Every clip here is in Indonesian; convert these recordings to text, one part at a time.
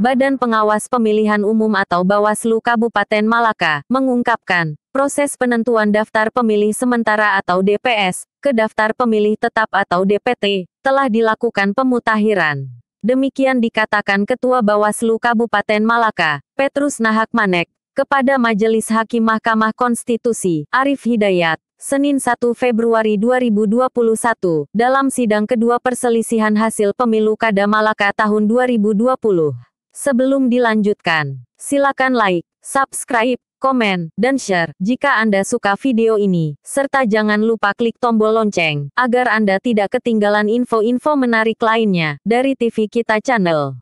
Badan Pengawas Pemilihan Umum atau Bawaslu Kabupaten Malaka, mengungkapkan, proses penentuan daftar pemilih sementara atau DPS, ke daftar pemilih tetap atau DPT, telah dilakukan pemutakhiran. Demikian dikatakan Ketua Bawaslu Kabupaten Malaka, Petrus Nahak Manek, kepada Majelis Hakim Mahkamah Konstitusi, Arif Hidayat, Senin 1 Februari 2021, dalam sidang kedua perselisihan hasil pemilu Kada Malaka tahun 2020. Sebelum dilanjutkan, silakan like, subscribe, komen, dan share jika Anda suka video ini, serta jangan lupa klik tombol lonceng, agar Anda tidak ketinggalan info-info menarik lainnya dari TV Kita Channel.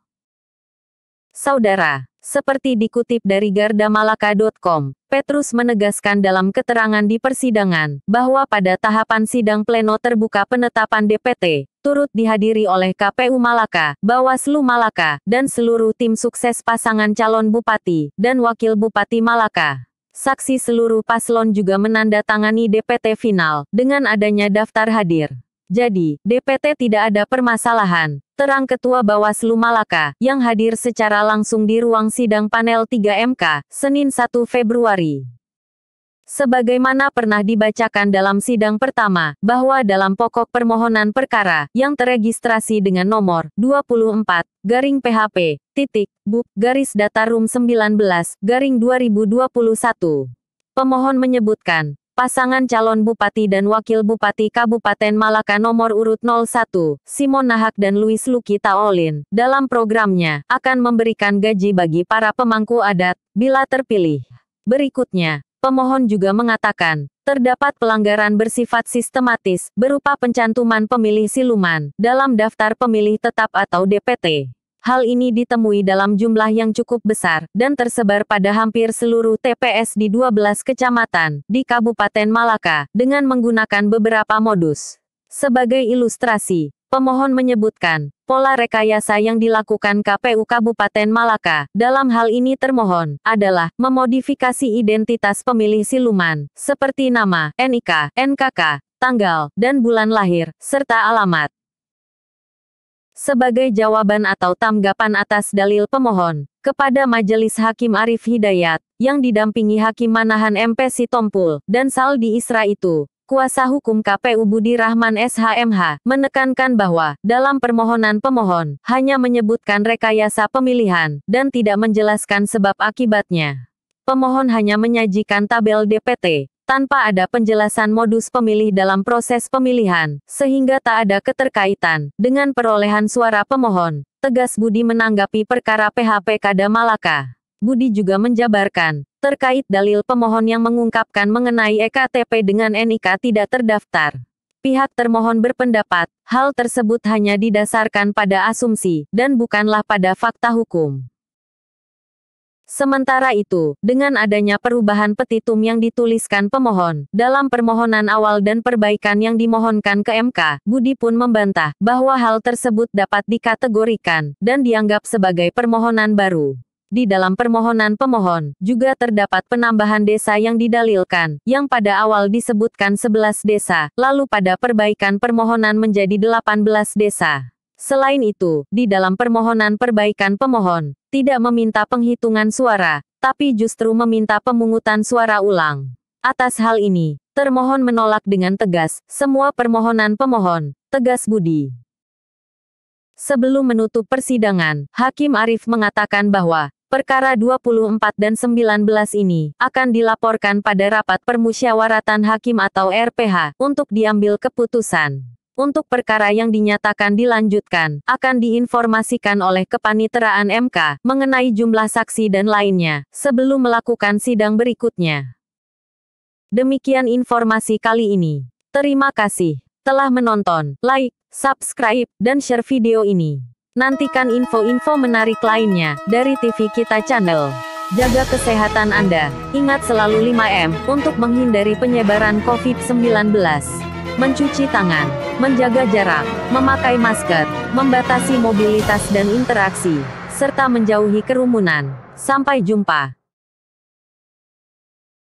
Saudara, seperti dikutip dari gardamalaka.com, Petrus menegaskan dalam keterangan di persidangan, bahwa pada tahapan sidang pleno terbuka penetapan DPT, turut dihadiri oleh KPU Malaka, Bawaslu Malaka, dan seluruh tim sukses pasangan calon Bupati dan Wakil Bupati Malaka. Saksi seluruh paslon juga menandatangani DPT final, dengan adanya daftar hadir. Jadi, DPT tidak ada permasalahan, terang Ketua Bawaslu Malaka, yang hadir secara langsung di ruang sidang panel 3 MK, Senin 1 Februari. Sebagaimana pernah dibacakan dalam sidang pertama, bahwa dalam pokok permohonan perkara, yang teregistrasi dengan nomor 24-PHP-Bub-Data-Room 19-2021, pemohon menyebutkan, pasangan calon Bupati dan Wakil Bupati Kabupaten Malaka nomor urut 01, Simon Nahak dan Luis Luki Taolin, dalam programnya, akan memberikan gaji bagi para pemangku adat, bila terpilih. Berikutnya, pemohon juga mengatakan, terdapat pelanggaran bersifat sistematis, berupa pencantuman pemilih siluman, dalam daftar pemilih tetap atau DPT. Hal ini ditemui dalam jumlah yang cukup besar, dan tersebar pada hampir seluruh TPS di 12 kecamatan, di Kabupaten Malaka, dengan menggunakan beberapa modus. Sebagai ilustrasi, pemohon menyebutkan, pola rekayasa yang dilakukan KPU Kabupaten Malaka, dalam hal ini termohon, adalah, memodifikasi identitas pemilih siluman, seperti nama, NIK, NKK, tanggal, dan bulan lahir, serta alamat. Sebagai jawaban atau tanggapan atas dalil pemohon, kepada Majelis Hakim Arif Hidayat, yang didampingi Hakim Manahan MP Sitompul, dan Saldi Isra itu, kuasa hukum KPU Budi Rahman SHMH, menekankan bahwa, dalam permohonan pemohon, hanya menyebutkan rekayasa pemilihan, dan tidak menjelaskan sebab akibatnya. Pemohon hanya menyajikan tabel DPT, tanpa ada penjelasan modus pemilih dalam proses pemilihan, sehingga tak ada keterkaitan dengan perolehan suara pemohon, tegas Budi menanggapi perkara PHP Kada Malaka. Budi juga menjabarkan, terkait dalil pemohon yang mengungkapkan mengenai EKTP dengan NIK tidak terdaftar. Pihak termohon berpendapat, hal tersebut hanya didasarkan pada asumsi, dan bukanlah pada fakta hukum. Sementara itu, dengan adanya perubahan petitum yang dituliskan pemohon, dalam permohonan awal dan perbaikan yang dimohonkan ke MK, Budi pun membantah, bahwa hal tersebut dapat dikategorikan, dan dianggap sebagai permohonan baru. Di dalam permohonan pemohon, juga terdapat penambahan desa yang didalilkan, yang pada awal disebutkan 11 desa, lalu pada perbaikan permohonan menjadi 18 desa. Selain itu, di dalam permohonan perbaikan pemohon, tidak meminta penghitungan suara, tapi justru meminta pemungutan suara ulang. Atas hal ini, termohon menolak dengan tegas semua permohonan pemohon, tegas Budi. Sebelum menutup persidangan, Hakim Arif mengatakan bahwa, perkara 24 dan 19 ini, akan dilaporkan pada rapat permusyawaratan hakim atau RPH, untuk diambil keputusan. Untuk perkara yang dinyatakan dilanjutkan, akan diinformasikan oleh Kepaniteraan MK, mengenai jumlah saksi dan lainnya, sebelum melakukan sidang berikutnya. Demikian informasi kali ini. Terima kasih telah menonton, like, subscribe, dan share video ini. Nantikan info-info menarik lainnya, dari TV Kita Channel. Jaga kesehatan Anda, ingat selalu 5M, untuk menghindari penyebaran COVID-19. Mencuci tangan, menjaga jarak, memakai masker, membatasi mobilitas dan interaksi, serta menjauhi kerumunan. Sampai jumpa.